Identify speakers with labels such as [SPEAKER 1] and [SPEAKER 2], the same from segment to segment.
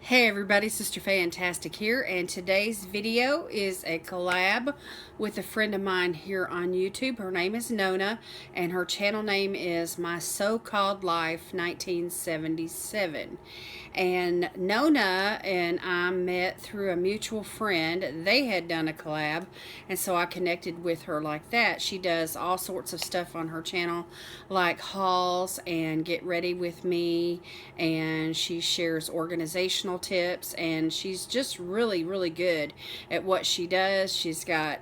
[SPEAKER 1] Hey everybody, Sister Fantastic here, and today's video is a collab with a friend of mine here on YouTube. Her name is Nona, and her channel name is My So-Called Life 1977. And Nona and I met through a mutual friend. They had done a collab, and so I connected with her like that. She does all sorts of stuff on her channel, like hauls and get ready with me, and she shares organizational tips, and she's just really good at what she does. She's got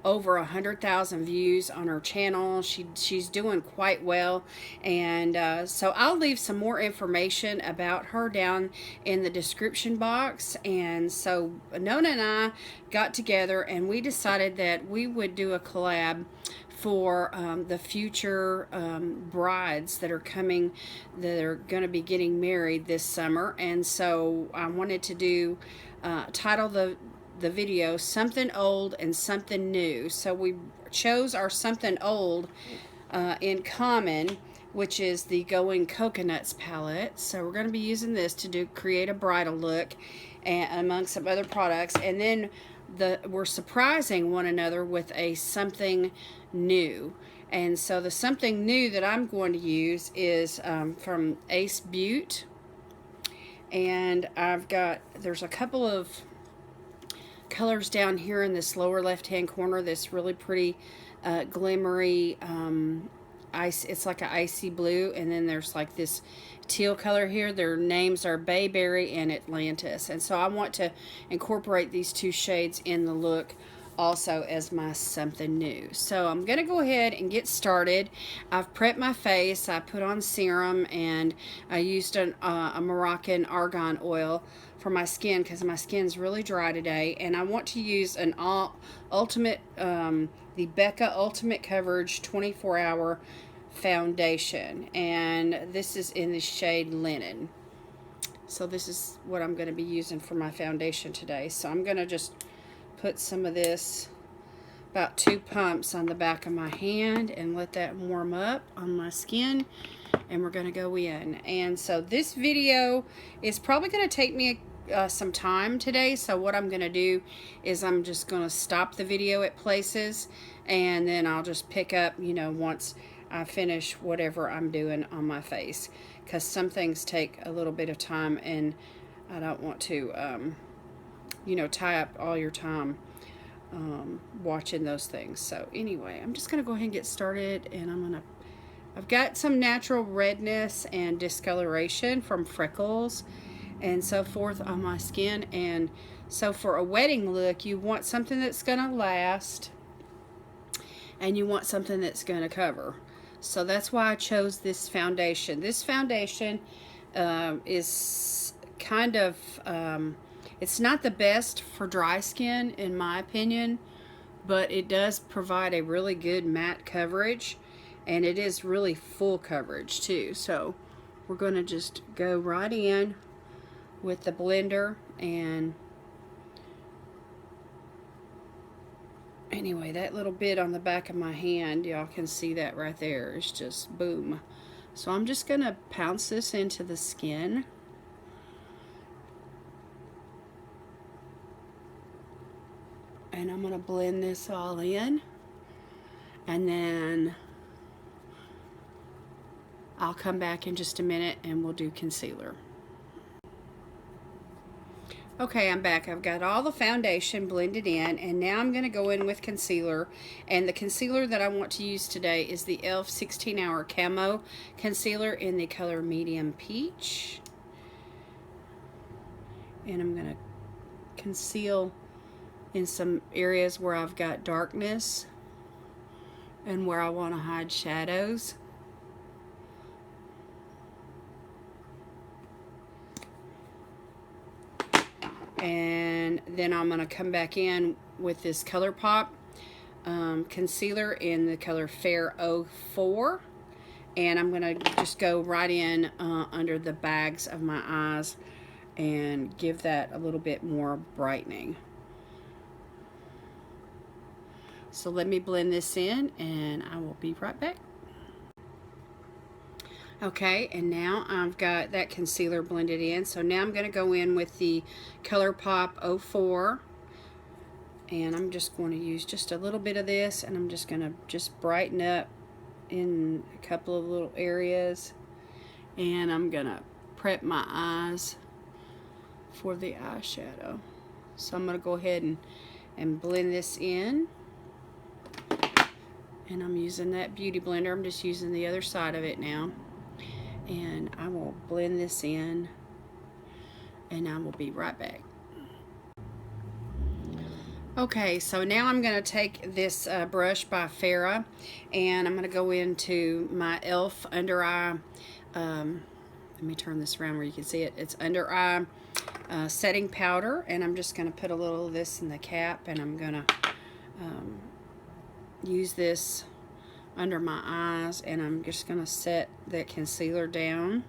[SPEAKER 1] over 100,000 views on her channel. She's doing quite well, and so I'll leave some more information about her down in the description box. And so Nona and I got together and we decided that we would do a collab for the future brides that are coming, that are going to be getting married this summer. And so I wanted to do title the video Something Old and Something New. So we chose our Something Old in common, which is the Going Coconuts palette. So we're going to be using this to create a bridal look, and among some other products. And then we're surprising one another with a something new. And so the something new that I'm going to use is from Ace Beauty. And there's a couple of colors down here in this lower left hand corner, this really pretty glimmery ice. It's like an icy blue, and then there's like this teal color here. Their names are Bayberry and Atlantis, and so I want to incorporate these two shades in the look also as my something new. So I'm gonna go ahead and get started. I've prepped my face. I put on serum, and I used a Moroccan argan oil for my skin because my skin's really dry today, and I want to use an ultimate the Becca Ultimate Coverage 24-hour foundation, and this is in the shade Linen. So this is what I'm going to be using for my foundation today. So I'm going to just put some of this, about 2 pumps, on the back of my hand and let that warm up on my skin, and we're going to go in. And so this video is probably going to take me some time today, so what I'm going to do is I'm just going to stop the video at places, and then I'll just pick up, once I finish whatever I'm doing on my face, because some things take a little bit of time, and I don't want to tie up all your time watching those things. So anyway, I'm just going to go ahead and get started, and I've got some natural redness and discoloration from freckles and so forth on my skin. And so for a wedding look, you want something that's going to last, and you want something that's going to cover. So that's why I chose this foundation. This foundation is kind of it's not the best for dry skin in my opinion, but it does provide a really good matte coverage, and it is really full coverage too. So we're going to just go right in with the blender, and anyway, that little bit on the back of my hand, y'all can see that right there. It's just boom. So I'm just going to pounce this into the skin. And I'm going to blend this all in, and then I'll come back in just a minute and we'll do concealer. Okay, I'm back. I've got all the foundation blended in, and now I'm going to go in with concealer. And the concealer that I want to use today is the e.l.f. 16-Hour Camo Concealer in the color Medium Peach. And I'm going to conceal in some areas where I've got darkness and where I want to hide shadows. And then I'm going to come back in with this ColourPop concealer in the color Fair 04, and I'm going to just go right in under the bags of my eyes and give that a little bit more brightening. So let me blend this in, and I will be right back. Okay, and now I've got that concealer blended in. So now I'm going to go in with the ColourPop 04. And I'm just going to use just a little bit of this, and I'm just going to just brighten up in a couple of little areas. And I'm going to prep my eyes for the eyeshadow. So I'm going to go ahead and blend this in. And I'm using that beauty blender. I'm just using the other side of it now. And I will blend this in, and I will be right back. Okay, so now I'm going to take this brush by Farrah, and I'm going to go into my e.l.f. under eye, let me turn this around where you can see it. It's under eye setting powder, and I'm just going to put a little of this in the cap, and I'm going to use this under my eyes, and I'm just going to set that concealer down.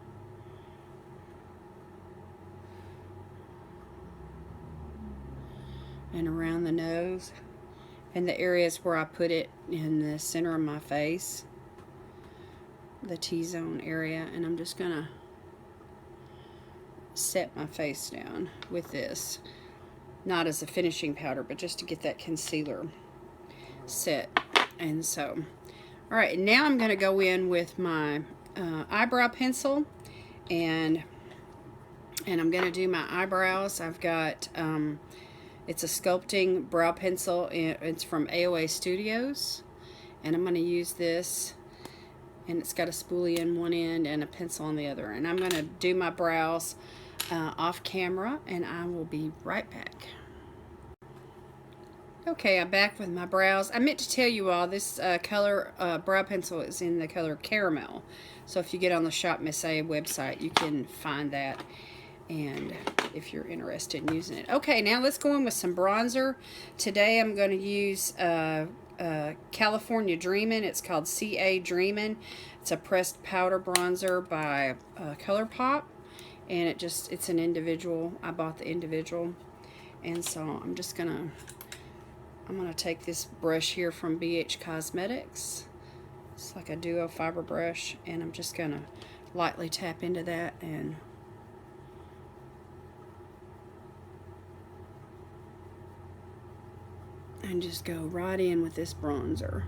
[SPEAKER 1] And around the nose, and the areas where I put it in the center of my face, the T-zone area, and I'm just going to set my face down with this. Not as a finishing powder, but just to get that concealer set. And so, alright, now I'm going to go in with my eyebrow pencil, and I'm going to do my eyebrows. I've got, it's a sculpting brow pencil, it's from AOA Studios, and I'm going to use this, and it's got a spoolie in one end and a pencil on the other, and I'm going to do my brows off camera, and I will be right back. Okay, I'm back with my brows. I meant to tell you all, this color brow pencil is in the color Caramel. So if you get on the Shop Miss A website, you can find that, and if you're interested in using it. Okay, now let's go in with some bronzer. Today I'm going to use California Dreamin'. It's called CA Dreamin'. It's a pressed powder bronzer by ColourPop, and it's an individual. I bought the individual, and so I'm going to take this brush here from BH Cosmetics. It's like a duo fiber brush, and I'm just going to lightly tap into that and just go right in with this bronzer.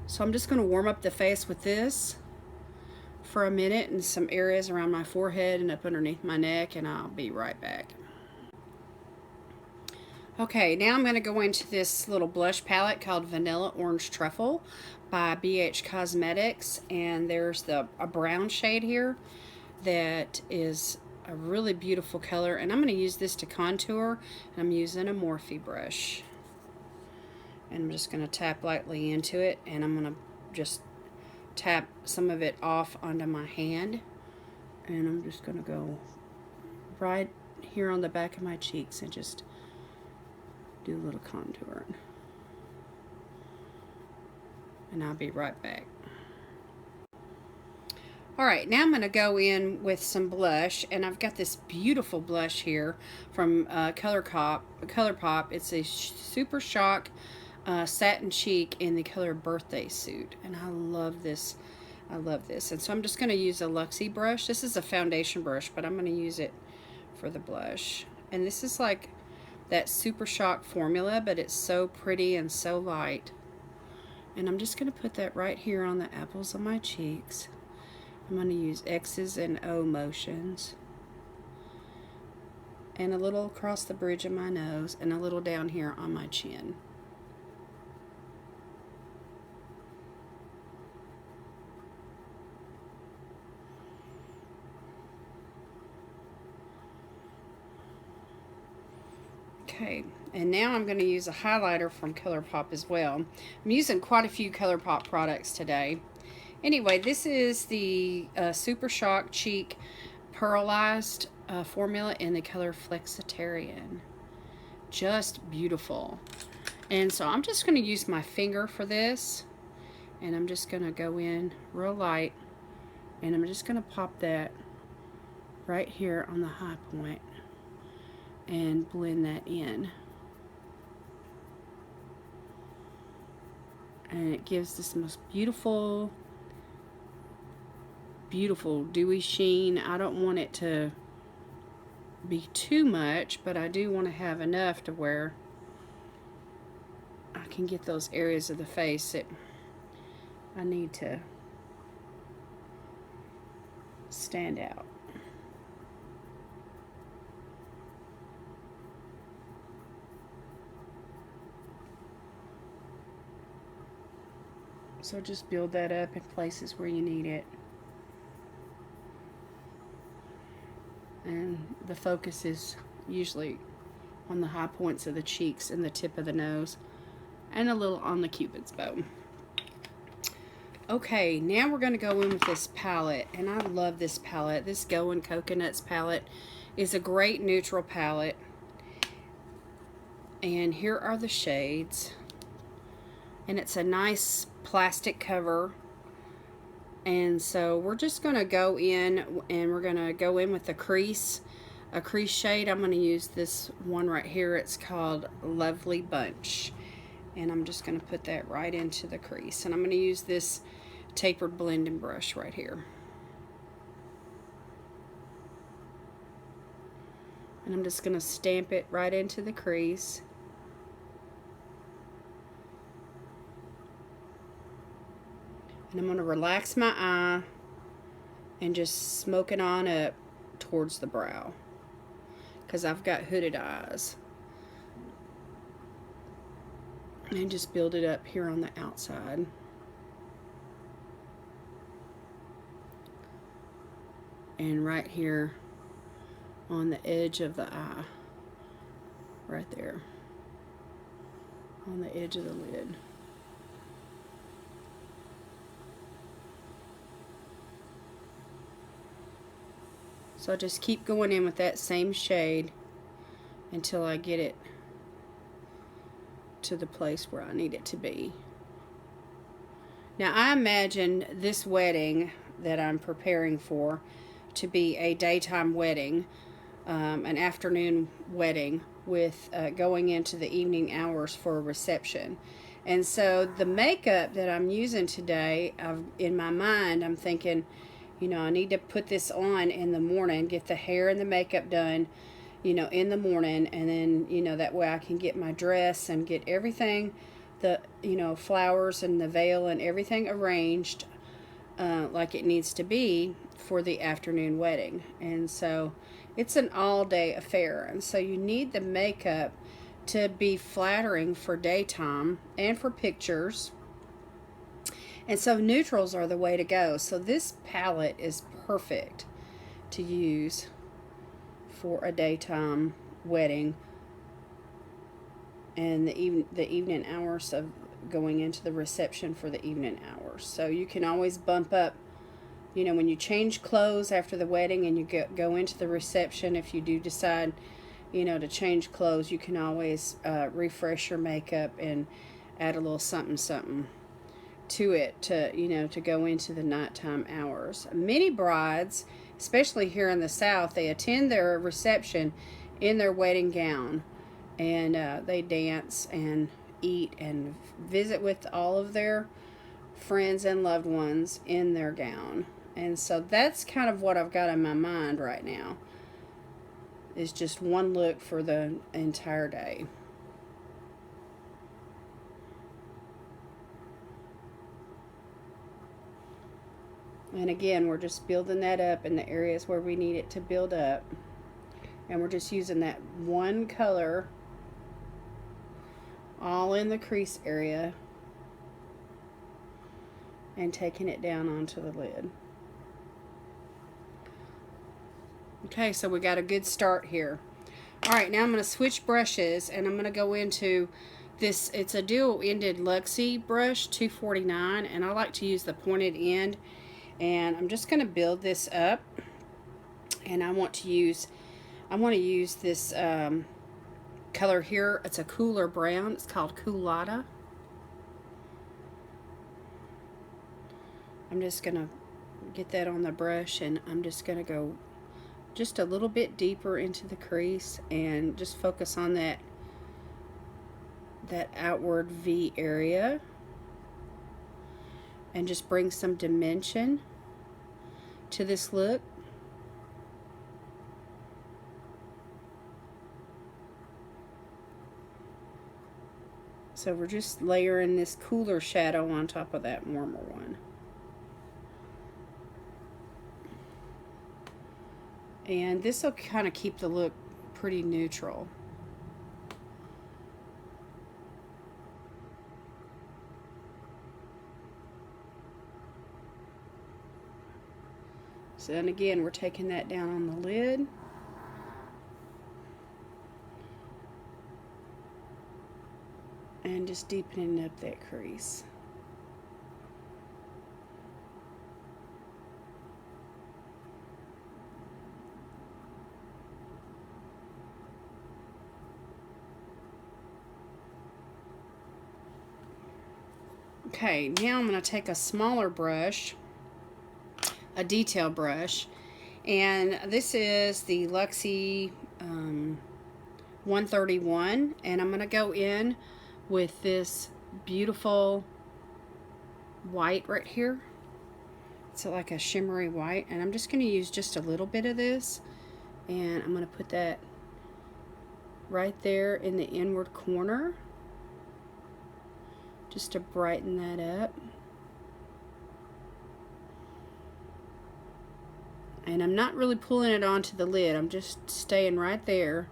[SPEAKER 1] So I'm just going to warm up the face with this for a minute in some areas around my forehead and up underneath my neck, and I'll be right back. Okay, now I'm going to go into this little blush palette called Vanilla Orange Truffle by BH Cosmetics, and there's a brown shade here that is a really beautiful color, and I'm going to use this to contour, and I'm using a Morphe brush, and I'm just going to tap lightly into it, and I'm going to just tap some of it off onto my hand, and I'm just going to go right here on the back of my cheeks and just do a little contouring, and I'll be right back. Alright, now I'm going to go in with some blush, and I've got this beautiful blush here from ColourPop. It's a Super Shock Satin Cheek in the color Birthday Suit, and I love this. I love this. And so I'm just going to use a Luxie brush. This is a foundation brush, but I'm going to use it for the blush. And this is like that Super Shock formula, but it's so pretty and so light. And I'm just going to put that right here on the apples of my cheeks. I'm going to use X's and O motions, and a little across the bridge of my nose, and a little down here on my chin. Okay, and now I'm going to use a highlighter from ColourPop as well. I'm using quite a few ColourPop products today. Anyway, this is the Super Shock Cheek Pearlized formula in the color Flexitarian. Just beautiful. And so I'm just going to use my finger for this, and I'm just going to go in real light, and I'm just going to pop that right here on the high point and blend that in. And it gives this most beautiful beautiful dewy sheen. I don't want it to be too much, but I do want to have enough to where I can get those areas of the face that I need to stand out. So just build that up in places where you need it. And the focus is usually on the high points of the cheeks and the tip of the nose, and a little on the cupid's bow. Okay, now we're going to go in with this palette, and I love this palette. This Going Coconuts palette is a great neutral palette. And here are the shades. And it's a nice plastic cover. And so we're just going to go in, and we're going to go in with a crease shade. I'm going to use this one right here. It's called Lovely Bunch. And I'm just going to put that right into the crease. And I'm going to use this tapered blending brush right here. And I'm just going to stamp it right into the crease. And I'm going to relax my eye and just smoke it on up towards the brow, because I've got hooded eyes. And just build it up here on the outside. And right here on the edge of the eye. Right there. On the edge of the lid. So I just keep going in with that same shade until I get it to the place where I need it to be. Now I imagine this wedding that I'm preparing for to be a daytime wedding, an afternoon wedding with going into the evening hours for a reception. And so the makeup that I'm using today, in my mind, I'm thinking, you know, I need to put this on in the morning, get the hair and the makeup done, you know, in the morning, and then, you know, that way I can get my dress and get everything, the, you know, flowers and the veil and everything arranged like it needs to be for the afternoon wedding. And so it's an all-day affair, and so you need the makeup to be flattering for daytime and for pictures. And so neutrals are the way to go. So this palette is perfect to use for a daytime wedding and the evening hours of going into the reception for the evening hours. So you can always bump up, you know, when you change clothes after the wedding and you go into the reception, if you do decide, you know, to change clothes, you can always refresh your makeup and add a little something something to it to, you know, to go into the nighttime hours. Many brides, especially here in the South, they attend their reception in their wedding gown, and they dance and eat and visit with all of their friends and loved ones in their gown. And so that's kind of what I've got in my mind right now, is just one look for the entire day. And again, we're just building that up in the areas where we need it to build up. And we're just using that one color all in the crease area and taking it down onto the lid. Okay, so we got a good start here. Alright, now I'm going to switch brushes, and I'm going to go into this. It's a dual-ended Luxie brush, 249, and I like to use the pointed end. And I'm just going to build this up, and I want to use this color here. It's a cooler brown. It's called Culotta. I'm just going to get that on the brush, and I'm just going to go just a little bit deeper into the crease and just focus on that outward V area, and just bring some dimension to this look. So we're just layering this cooler shadow on top of that warmer one. And this will kind of keep the look pretty neutral. So then again, we're taking that down on the lid. And just deepening up that crease. Okay, now I'm going to take a smaller brush, a detail brush, and this is the Luxie 131, and I'm going to go in with this beautiful white right here. It's like a shimmery white, and I'm just going to use just a little bit of this, and I'm going to put that right there in the inward corner just to brighten that up. And I'm not really pulling it onto the lid, I'm just staying right there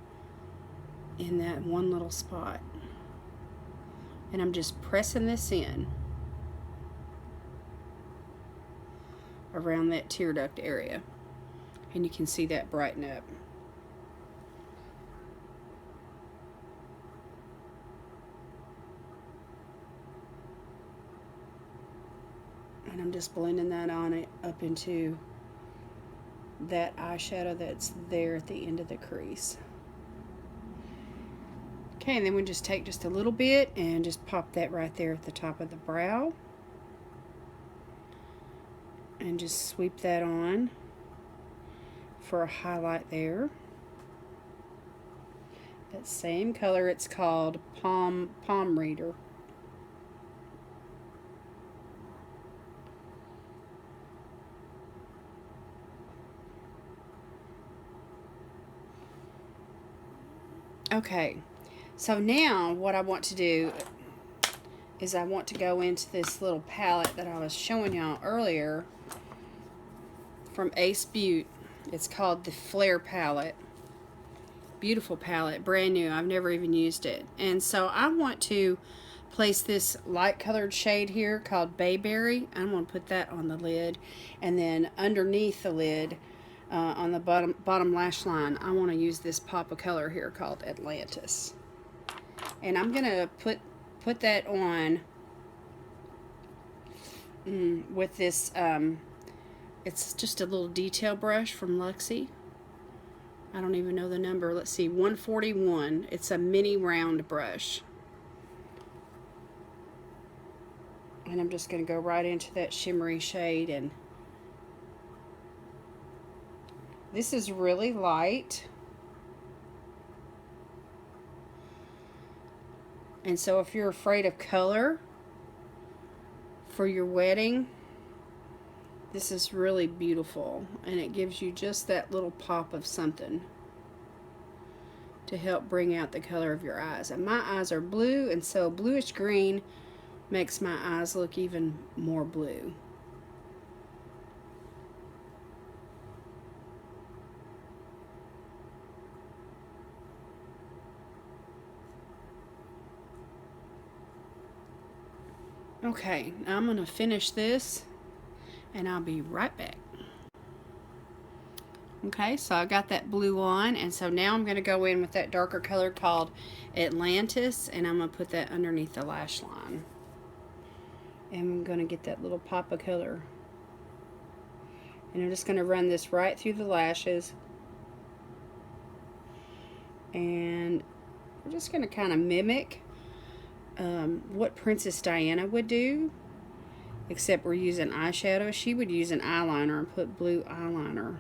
[SPEAKER 1] in that one little spot. And I'm just pressing this in around that tear duct area. And you can see that brighten up. And I'm just blending that on it up into that eyeshadow that's there at the end of the crease. Okay, and then we just take just a little bit and just pop that right there at the top of the brow. And just sweep that on for a highlight there. That same color, it's called Palm Reader. Okay, so now what I want to do is I want to go into this little palette that I was showing y'all earlier from Ace Beauty. It's called the Flare palette. Beautiful palette, brand new. I've never even used it. And so I want to place this light colored shade here called Bayberry. I'm going to put that on the lid, and then underneath the lid on the bottom lash line, I want to use this pop of color here called Atlantis. And I'm going to put that on with this, it's just a little detail brush from Luxie. I don't even know the number. Let's see, 141. It's a mini round brush. And I'm just going to go right into that shimmery shade, and this is really light. And so if you're afraid of color for your wedding, this is really beautiful, and it gives you just that little pop of something to help bring out the color of your eyes. And my eyes are blue, and so bluish green makes my eyes look even more blue. Okay, now I'm going to finish this, and I'll be right back. Okay, so I got that blue on, and so now I'm going to go in with that darker color called Atlantis, and I'm going to put that underneath the lash line. And I'm going to get that little pop of color. And I'm just going to run this right through the lashes. And we're just going to kind of mimic what Princess Diana would do, except we're using eyeshadow. She would use an eyeliner and put blue eyeliner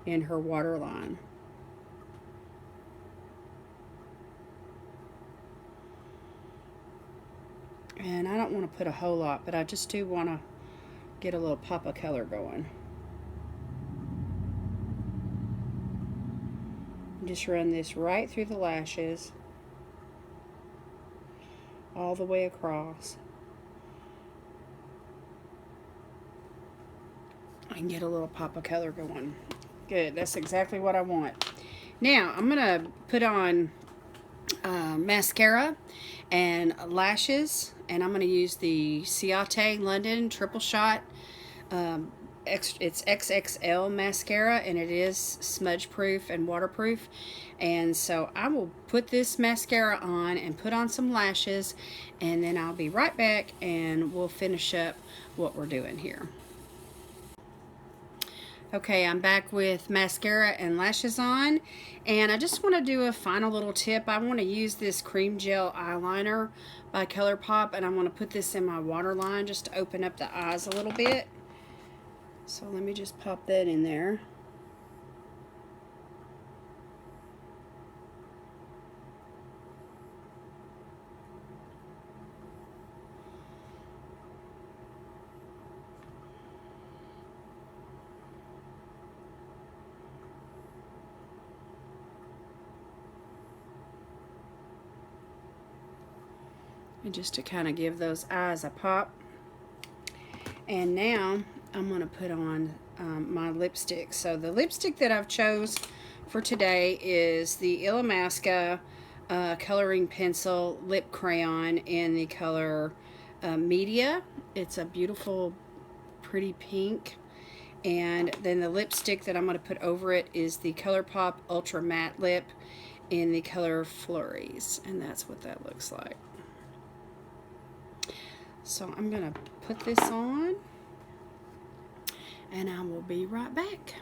[SPEAKER 1] in her waterline. And I don't want to put a whole lot, but I just do want to get a little pop of color going. Just run this right through the lashes, all the way across. I can get a little pop of color going. Good, that's exactly what I want. Now, I'm gonna put on mascara and lashes, and I'm gonna use the Ciate London Triple Shot. It's XXL mascara, and it is smudge proof and waterproof. And so I will put this mascara on and put on some lashes, and then I'll be right back and we'll finish up what we're doing here. Okay, I'm back with mascara and lashes on, and I just want to do a final little tip. I want to use this cream gel eyeliner by ColourPop, and I want to put this in my waterline just to open up the eyes a little bit. So let me just pop that in there. And just to kind of give those eyes a pop. And now I'm going to put on my lipstick. So the lipstick that I've chose for today is the Illamasqua coloring pencil lip crayon in the color Media. It's a beautiful, pretty pink. And then the lipstick that I'm going to put over it is the ColourPop Ultra Matte Lip in the color Flurries. And that's what that looks like. So I'm going to put this on, and I will be right back.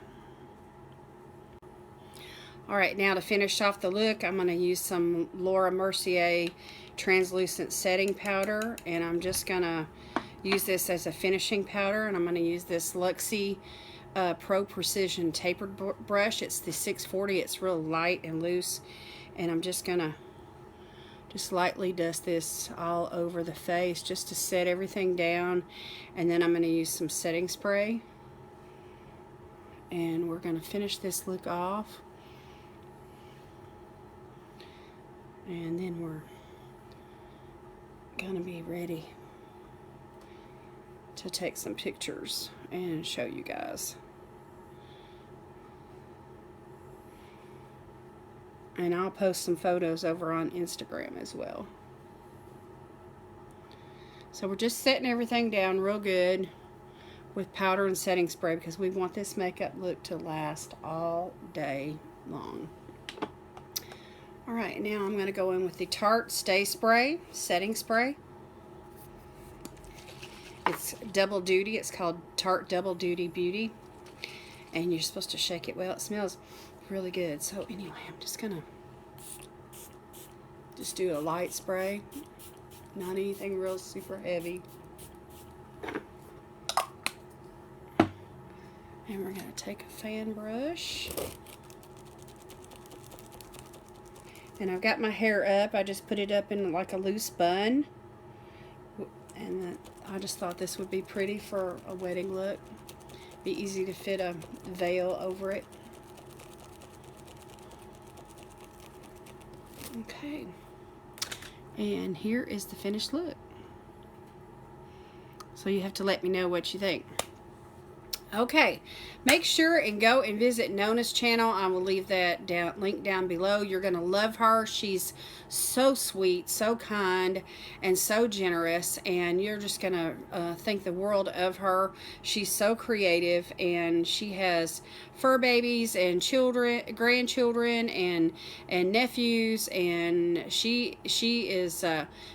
[SPEAKER 1] Alright, now to finish off the look, I'm going to use some Laura Mercier translucent setting powder, and I'm just going to use this as a finishing powder, and I'm going to use this Luxie Pro Precision tapered brush. It's the 640. It's real light and loose, and I'm just going to lightly dust this all over the face just to set everything down. And then I'm going to use some setting spray, and we're going to finish this look off, and then we're going to be ready to take some pictures and show you guys. And I'll post some photos over on Instagram as well. So we're just setting everything down real good with powder and setting spray, because we want this makeup look to last all day long. Alright, now I'm going to go in with the Tarte Stay Spray setting spray. It's double duty. It's called Tarte Double Duty Beauty. And you're supposed to shake it well. It smells really good. So anyway, I'm just gonna do a light spray, not anything real super heavy. And we're gonna take a fan brush, and I've got my hair up. I just put it up in like a loose bun, and I just thought this would be pretty for a wedding look. Be easy to fit a veil over it. Okay, and here is the finished look. So you have to let me know what you think. Okay, make sure and go and visit Nona's channel. I will leave that link down below. You're going to love her. She's so sweet, so kind, and so generous, and you're just going to think the world of her. She's so creative, and she has fur babies and children, grandchildren, and nephews, and she is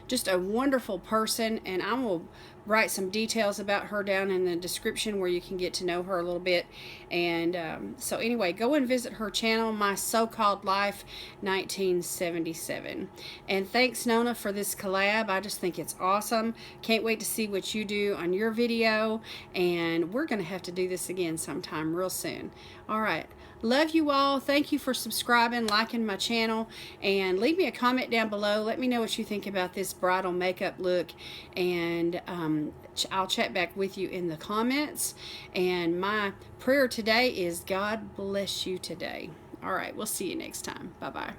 [SPEAKER 1] just a wonderful person, and I will write some details about her down in the description where you can get to know her a little bit. And so anyway, go and visit her channel, My So-Called Life 1977. And thanks, Nona, for this collab. I just think it's awesome. Can't wait to see what you do on your video, and we're going to have to do this again sometime real soon. All right. Love you all. Thank you for subscribing, liking my channel, and leave me a comment down below. Let me know what you think about this bridal makeup look, and I'll chat back with you in the comments. And my prayer today is God bless you today. All right. We'll see you next time. Bye-bye.